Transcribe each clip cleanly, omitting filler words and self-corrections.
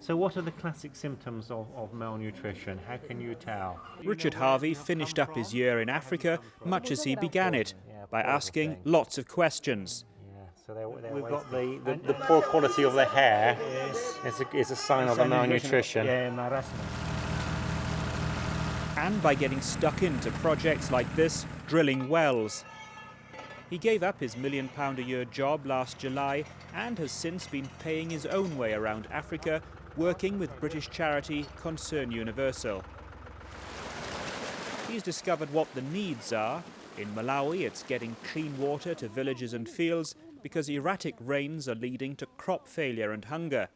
So what are the classic symptoms of malnutrition? How can you tell? Richard Harvey finished up his year in Africa much as he began it, by asking lots of questions. So we've got the poor quality of the hair is a sign of the malnutrition. And by getting stuck into projects like this, drilling wells. He gave up his £1 million a year job last July and has since been paying his own way around Africa, working with British charity Concern Universal. He's discovered what the needs are. In Malawi, it's getting clean water to villages and fields because erratic rains are leading to crop failure and hunger.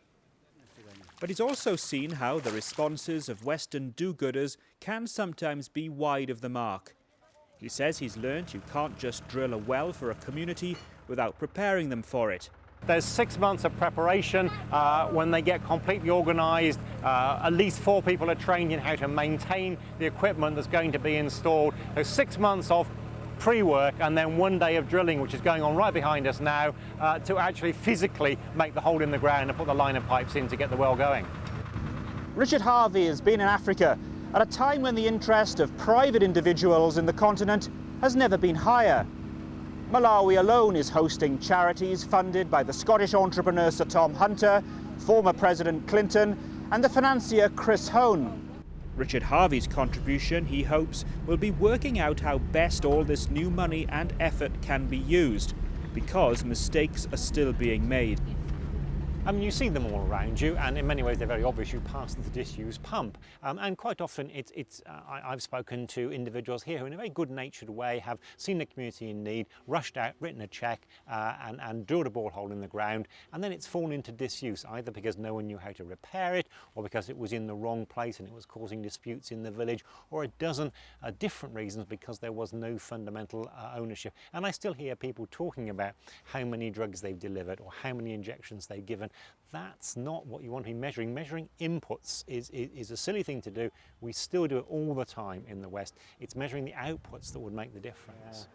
But he's also seen how the responses of Western do-gooders can sometimes be wide of the mark. He says he's learnt you can't just drill a well for a community without preparing them for it. There's 6 months of preparation. When they get completely organised, at least 4 people are trained in how to maintain the equipment that's going to be installed. There's 6 months of pre-work and then 1 day of drilling, which is going on right behind us now, to actually physically make the hole in the ground and put the line of pipes in to get the well going. Richard Harvey has been in Africa at a time when the interest of private individuals in the continent has never been higher. Malawi alone is hosting charities funded by the Scottish entrepreneur Sir Tom Hunter, former President Clinton, and the financier Chris Hone. Richard Harvey's contribution, he hopes, will be working out how best all this new money and effort can be used, because mistakes are still being made. I mean, you see them all around you, and in many ways they're very obvious. You pass the disused pump, and quite often I've spoken to individuals here who in a very good-natured way have seen the community in need, rushed out, written a cheque and drilled a borehole in the ground, and then it's fallen into disuse, either because no one knew how to repair it, or because it was in the wrong place and it was causing disputes in the village, or a dozen different reasons because there was no fundamental ownership. And I still hear people talking about how many drugs they've delivered or how many injections they've given. That's not what you want to be measuring. Measuring inputs is a silly thing to do. We still do it all the time in the West. It's measuring the outputs that would make the difference.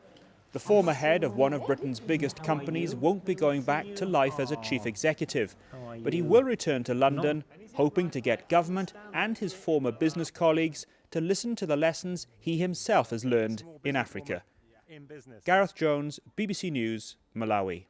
The former head of one of Britain's biggest companies won't be going back to life as a chief executive, but he will return to London, hoping to get government and his former business colleagues to listen to the lessons he himself has learned in Africa. Gareth Jones, BBC News, Malawi.